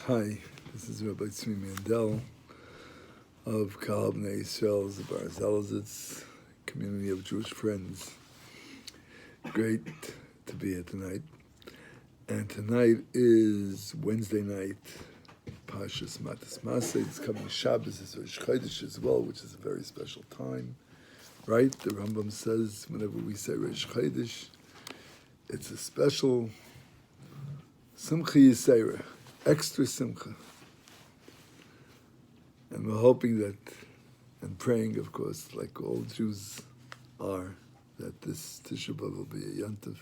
Hi, this is Rabbi Tzvi Mandel of Kahal Bnei Yisrael, the Bar Zalazitz community of Jewish friends. Great to be here tonight. And tonight is Wednesday night, Pashas Matas Maseh. It's coming Shabbos, it's Rosh Chassidishe as well, which is a very special time, right? The Rambam says whenever we say Rosh Chassidishe, it's a special Simcha Yisera, extra Simcha. And we're hoping that, and praying, of course, like all Jews are, that this Tisha B'Av will be a Yantiv.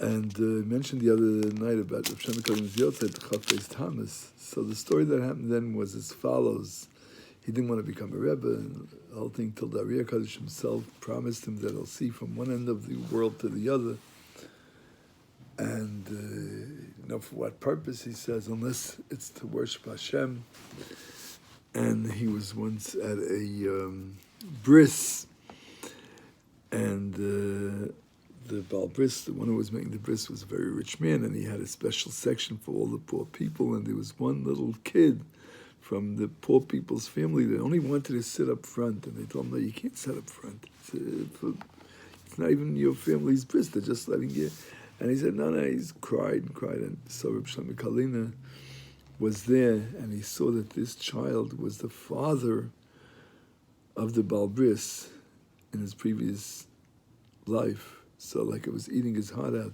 And I mentioned the other night about Rav Shem Kolin's Yotzei, Chafez Thomas. So the story that happened then was as follows. He didn't want to become a Rebbe, and the whole thing till the Ariya Kadosh himself promised him that he'll see from one end of the world to the other. And for what purpose, he says, unless it's to worship Hashem. And he was once at a bris, and the Baal Bris, the one who was making the bris, was a very rich man, and he had a special section for all the poor people, and there was one little kid from the poor people's family that only wanted to sit up front, and they told him, no, you can't sit up front. It's not even your family's bris, they're just letting you. And he said, no, he's cried and cried. And so Reb Shlomo Kalina was there, and he saw that this child was the father of the Baal Bris in his previous life. So like it was eating his heart out.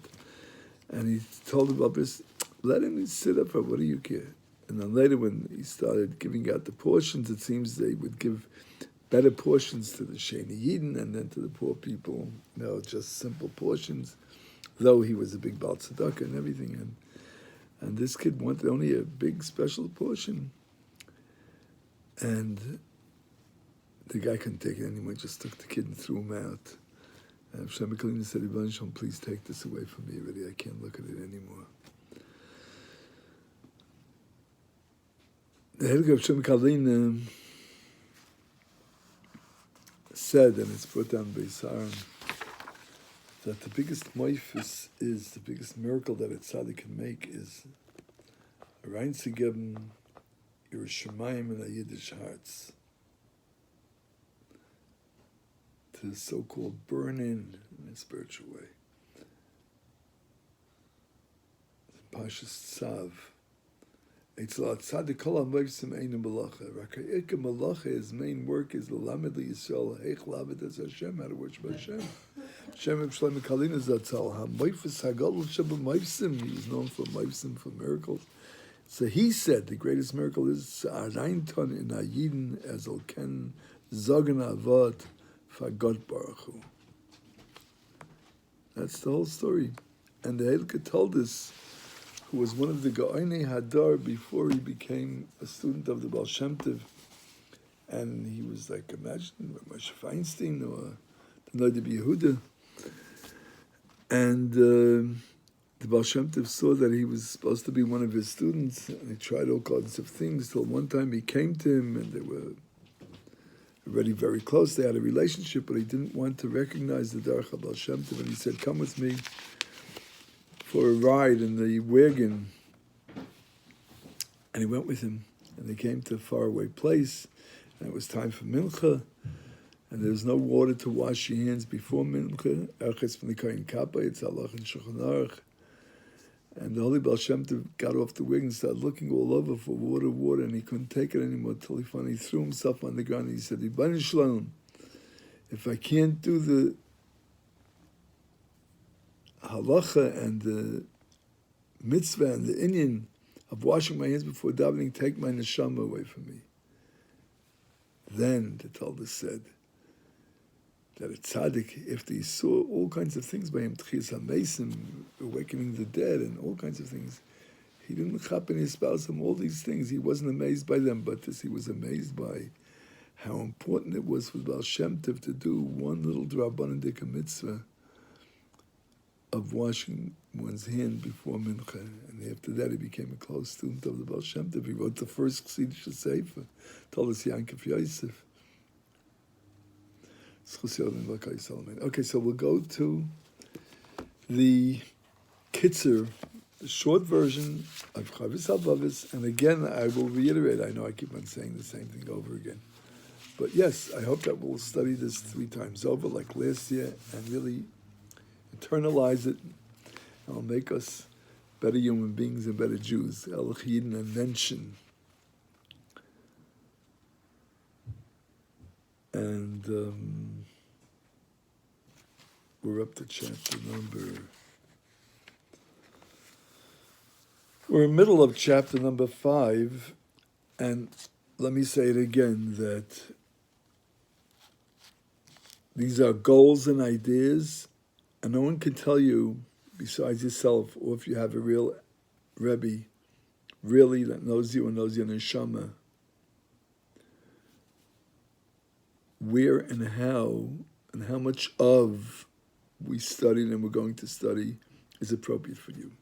And he told the Baal Bris, let him sit up, what do you care? And then later when he started giving out the portions, it seems they would give better portions to the Sheni Yidden and then to the poor people, just simple portions. Though he was a big Baal Tzedakah and everything, and this kid wanted only a big special portion, and the guy couldn't take it anymore. Just took the kid and threw him out. And Shlomo Kalina said, "Ibn Shalom, please take this away from me already. I can't look at it anymore." The Helga of Shlomo Kalina said, and it's brought down by Saran, that the biggest moifus is, the biggest miracle that a tzaddik can make is reinzugeben ihre Shemayim in a Yiddish hearts. To so-called burn in a spiritual way. Pashas Tzav. Eitzel tzaddik kol ha-moifsim einu malacha. Raka'ika malacha, his main work is l'lamed li-Yisrael heich lamed as Hashem, how to worship Hashem. Shem Reb Shlomo Kalina Zatzal, ha-moifus ha-gadol sheba moifsim. He was known for moifsim, for miracles. So he said the greatest miracle is Areinton in Ayidin as Ken Zogen Avot Fagot Baruch Hu. That's the whole story. And the Helka told us, who was one of the Ga'onei Hadar before he became a student of the Baal Shem Tov, and he was like, imagine Moshe Feinstein or the Noda B'Yehuda. And the Baal Shem Tov saw that he was supposed to be one of his students, and he tried all kinds of things, till one time he came to him, and they were already very close. They had a relationship, but he didn't want to recognize the Derech of Baal Shem Tov, and he said, come with me for a ride in the wagon. And he went with him, and they came to a faraway place, and it was time for Mincha, and there was no water to wash your hands before Mincha. Erches v'nikayin kappa, it's halach and Shulchan Aruch. And the Holy Baal Shem Tov got off the wagon and started looking all over for water, and he couldn't take it anymore till he finally threw himself on the ground, and he said, Ibn Shalom, if I can't do the halacha and the mitzvah and the inyan of washing my hands before davening, take my neshama away from me. Then the Talmud said that a tzaddik, after he saw all kinds of things by him, tchias hamesim, awakening the dead, and all kinds of things, he didn't chap and espouse him all these things. He wasn't amazed by them, but this he was amazed by how important it was for Baal Shem Tov to do one little drabanan dika mitzvah of washing one's hand before Mincha. And after that, he became a close student of the Baal Shem Tov. He wrote the first Chassidishe Sefer, told us Yankov Yosef. Okay, so we'll go to the Kitzer the short version of Chavis Halvavis, and again, I will reiterate, I know I keep on saying the same thing over again. But yes, I hope that we'll study this 3 times over, like last year, and really internalize it. It'll make us better human beings and better Jews. El Chiyidin and Nenshin. And we're up to chapter number... We're in the middle of chapter number 5, and let me say it again, that these are goals and ideas, and no one can tell you, besides yourself, or if you have a real Rebbe, really, that knows you and knows your neshama, where and how much of we studied and we're going to study is appropriate for you.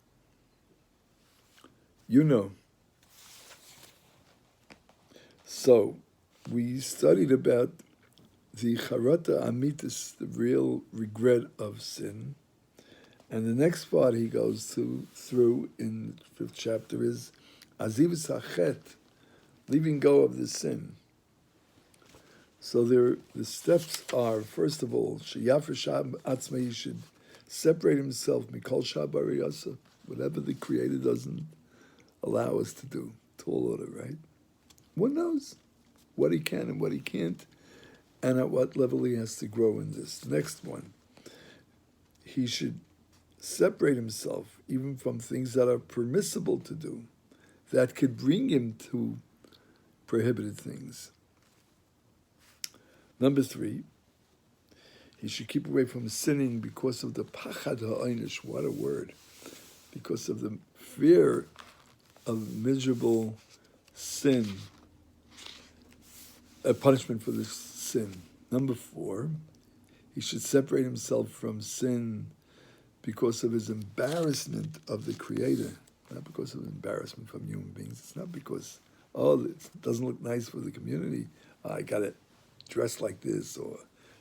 You know. So, we studied about the charata amitis, the real regret of sin. And the next part he goes through in the 5th chapter is azivus hachet, leaving go of the sin. So the steps are, first of all, sheyafresh atzmei, he should separate himself mikol shabariyasa, whatever the Creator doesn't allow us to do, tall order, right? One knows what he can and what he can't, and at what level he has to grow in this. Next one, he should separate himself even from things that are permissible to do, that could bring him to prohibited things. Number 3, he should keep away from sinning because of the pachad ha'einish, what a word, because of the fear of miserable sin, a punishment for this sin. Number 4, he should separate himself from sin because of his embarrassment of the Creator, not because of embarrassment from human beings. It's not because, it doesn't look nice for the community. I got to dress like this, or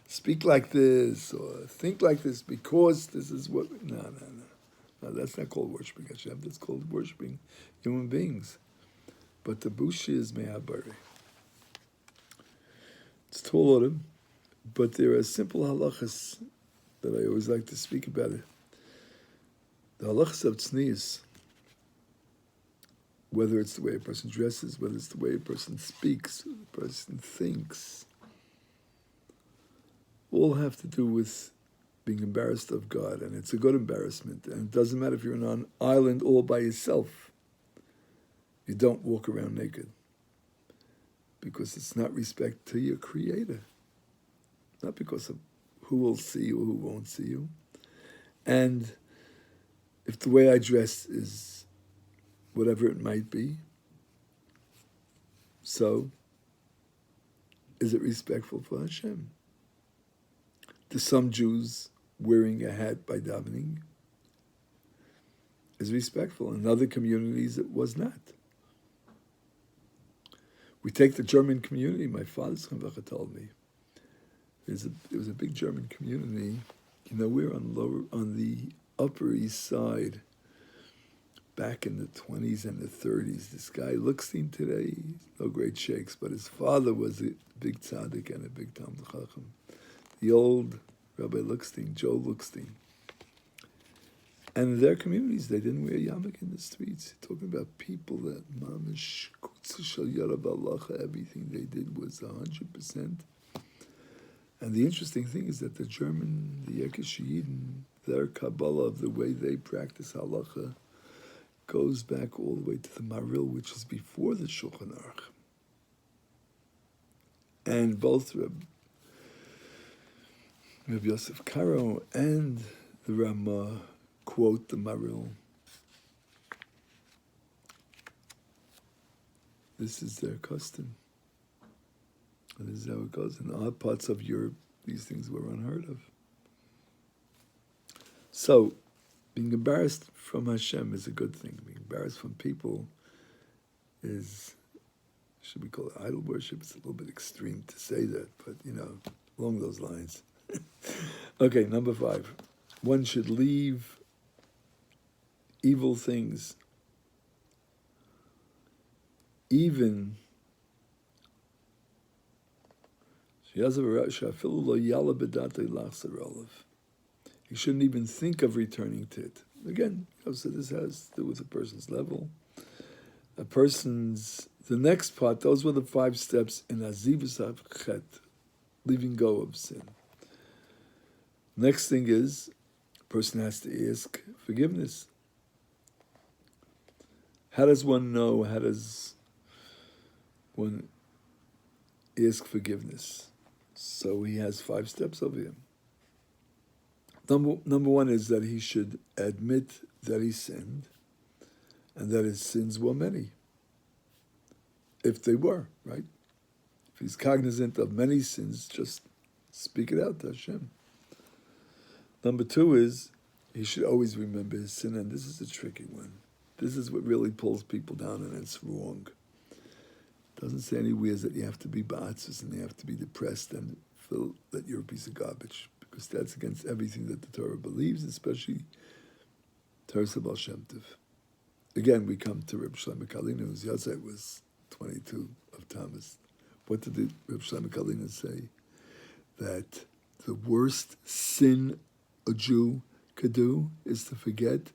speak like this, or think like this, because this is what... No, that's not called worshiping Hashem. That's called worshiping human beings. But the bushi is me'abari. It's tall order, but there are simple halachas that I always like to speak about it. The halachas of tznius, whether it's the way a person dresses, whether it's the way a person speaks, a person thinks, all have to do with being embarrassed of God, and it's a good embarrassment. And it doesn't matter if you're on an island all by yourself. You don't walk around naked, because it's not respect to your Creator, not because of who will see you or who won't see you. And if the way I dress is whatever it might be, so is it respectful for Hashem? To some Jews, wearing a hat by davening is respectful. In other communities, it was not. We take the German community. My father's Chavach told me there was a big German community. You know, we're on the Upper East Side. Back in the 20s and the 30s, this guy Luxstein today, no great shakes, but his father was a big tzaddik and a big Talmid Chacham. The old Rabbi Luxstein, Joe Luxstein. And in their communities, they didn't wear yarmulke in the streets. Talking about people that mamish kutza shel yarav halacha, everything they did was 100%. And the interesting thing is that the Yekish Yidden, their Kabbalah of the way they practice halacha goes back all the way to the Maril, which is before the Shulchan Aruch. And both Rabbi Yosef Karo and the Ramah quote the Maril. This is their custom. And this is how it goes. In odd parts of Europe, these things were unheard of. So, being embarrassed from Hashem is a good thing. Being embarrassed from people is, should we call it idol worship? It's a little bit extreme to say that, but, along those lines. Okay, number 5. One should leave evil things, even he shouldn't even think of returning to it. Again, so this has to do with a person's level. The next part, those were the 5 steps in Azivus HaChet, leaving go of sin. Next thing is, a person has to ask forgiveness. How does one know? How does one ask forgiveness? So he has 5 steps over here. Number 1 is that he should admit that he sinned and that his sins were many. If they were, right? If he's cognizant of many sins, just speak it out to Hashem. Number 2 is he should always remember his sin, and this is a tricky one. This is what really pulls people down, and it's wrong. It doesn't say anywhere that you have to be ba'atzis and you have to be depressed and feel that you're a piece of garbage, because that's against everything that the Torah believes, especially Torah Baal Shem Tov. Again, we come to Reb Shlomo Karliner, whose Yahrzeit was 22 of Thomas. What did the Reb Shlomo Karliner say? That the worst sin a Jew could do is to forget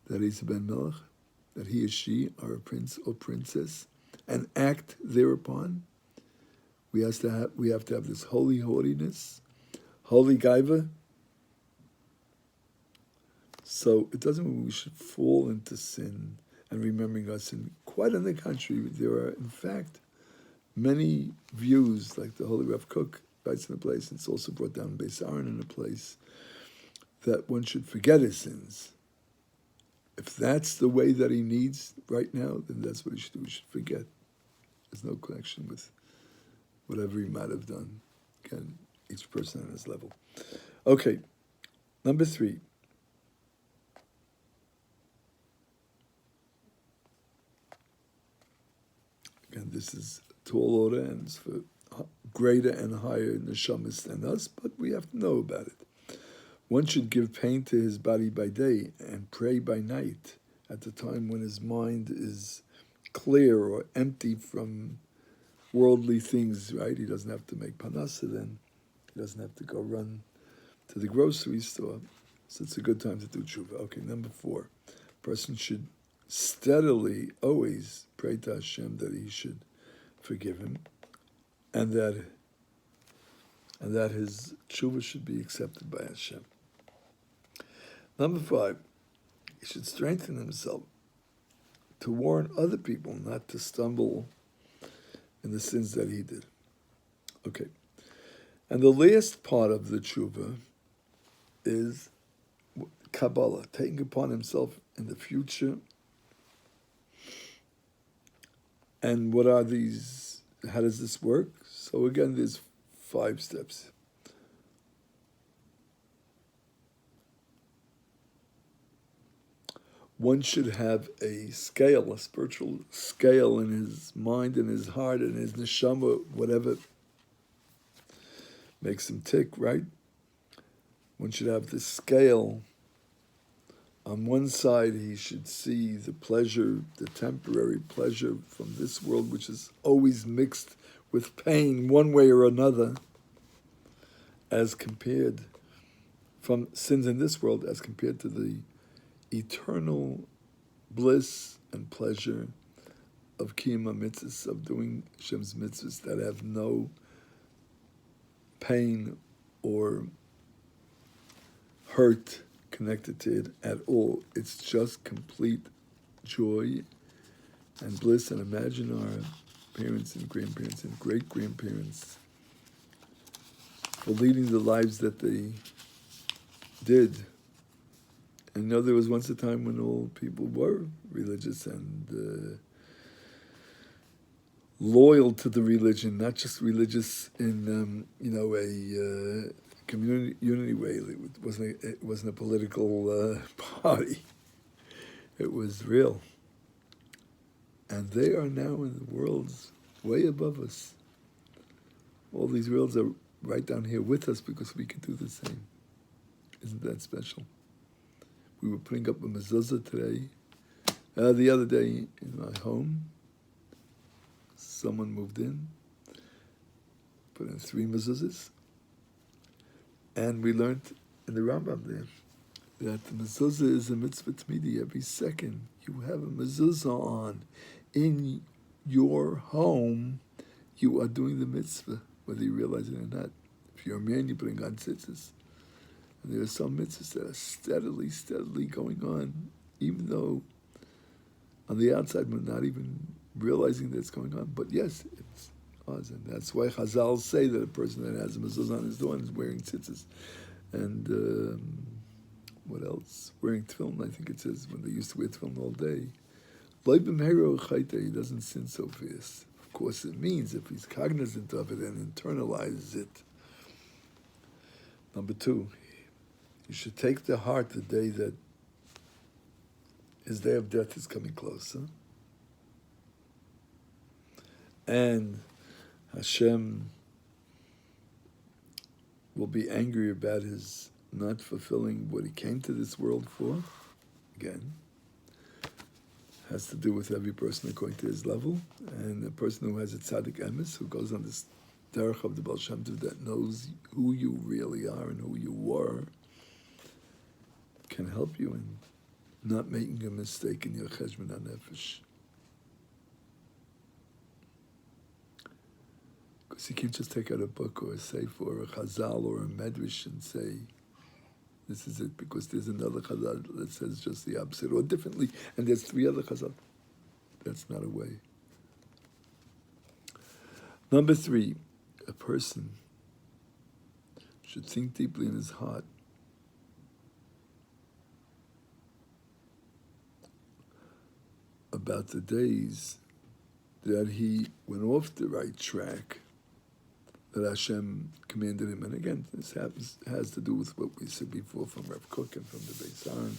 that he's a ben melech, that he or she are a prince or princess, and act thereupon. We have to have this holy haughtiness, holy gaiva. So it doesn't mean we should fall into sin and remembering our sin. Quite on the contrary, there are, in fact, many views, like the Holy Rav Kook writes in a place, and it's also brought down in Beis Aaron in a place, that one should forget his sins. If that's the way that he needs right now, then that's what he should do. He should forget. There's no connection with whatever he might have done. Again, each person on his level. Okay, number 3. Again, this is tall order and it's for greater and higher neshamas than us, but we have to know about it. One should give pain to his body by day and pray by night at the time when his mind is clear or empty from worldly things, right? He doesn't have to make panasa then. He doesn't have to go run to the grocery store. So it's a good time to do tshuva. Okay, number 4. A person should steadily always pray to Hashem that he should forgive him and that his tshuva should be accepted by Hashem. Number 5, he should strengthen himself to warn other people not to stumble in the sins that he did. Okay. And the last part of the tshuva is Kabbalah, taking upon himself in the future. And what are these? How does this work? So again, there's 5 steps. One should have a scale, a spiritual scale in his mind, in his heart, in his neshama, whatever makes him tick, right? One should have this scale. On one side, he should see the pleasure, the temporary pleasure from this world, which is always mixed with pain one way or another, as compared from sins in this world, as compared to the eternal bliss and pleasure of kiyum mitzvahs, of doing Hashem's mitzvahs that have no pain or hurt connected to it at all. It's just complete joy and bliss. And imagine our parents and grandparents and great-grandparents for leading the lives that they did. And know there was once a time when all people were religious and loyal to the religion, not just religious in a community unity way. It wasn't a political party. It was real. And they are now in the worlds way above us. All these worlds are right down here with us because we can do the same. Isn't that special? we were putting up a mezuzah today. The other day in my home, someone moved in, put in 3 mezuzahs, and we learned in the Rambam there that the mezuzah is a mitzvah tmidi. Every second you have a mezuzah on in your home, you are doing the mitzvah, whether you realize it or not. If you're a man, you're putting on tzitzis. And there are some mitzvahs that are steadily going on, even though on the outside we're not even realizing that it's going on. But yes, it's ours. And that's why Chazal say that a person that has a mezuzah on his door and is wearing tzitzis. And what else? Wearing tefillin, I think it says, when they used to wear tefillin all day. He doesn't sin so fast. Of course, it means if he's cognizant of it and internalizes it. Number 2, you should take to heart the day that his day of death is coming closer. And Hashem will be angry about his not fulfilling what he came to this world for. Again, has to do with every person according to his level. And a person who has a tzaddik emes, who goes on this derech of the Baal Shem Tov, that knows who you really are and who you were, can help you in not making a mistake in your cheshbon hanefesh. Because you can't just take out a book or a sefer or a chazal or a medrash and say, this is it, because there's another chazal that says just the opposite, or differently, and there's 3 other chazal. That's not a way. Number 3, a person should think deeply in his heart about the days that he went off the right track that Hashem commanded him. And again, this has to do with what we said before from Rav Kook and from the Beis Aaron.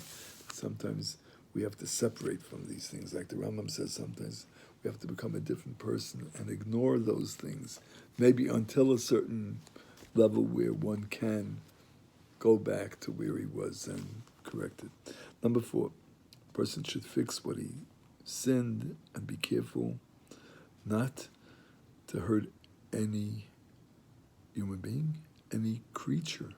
Sometimes we have to separate from these things. Like the Rambam says, sometimes we have to become a different person and ignore those things, maybe until a certain level where one can go back to where he was and correct it. Number 4, a person should fix what he sinned and be careful not to hurt any human being, any creature.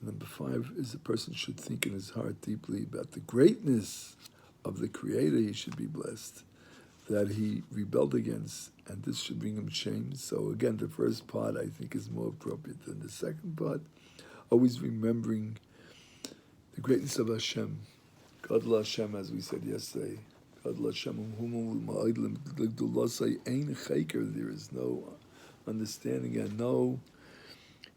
Number 5 is a person should think in his heart deeply about the greatness of the Creator he should be blessed, that he rebelled against, and this should bring him shame. So again, the first part I think is more appropriate than the second part. Always remembering the greatness of Hashem. God Hashem, as we said yesterday. God Hashem, there is no understanding and no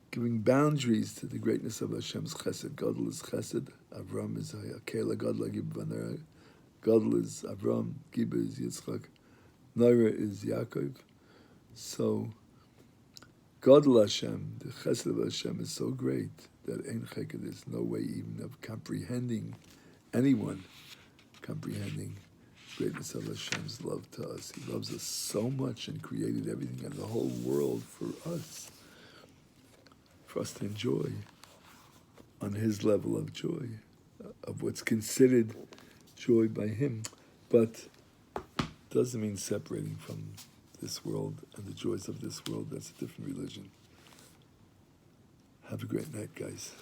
giving boundaries to the greatness of Hashem's chesed. God is chesed, Avram is Hayakela, God Gib God is Avram, Giba is Yitzchak, Naira is Yaakov. So, God Hashem, the chesed of Hashem is so great that Ein Cheked, there's no way even of comprehending, anyone comprehending greatness of Hashem's love to us. He loves us so much and created everything and the whole world for us to enjoy on his level of joy, of what's considered joy by him, but doesn't mean separating from this world and the joys of this world. That's a different religion. Have a great night, guys.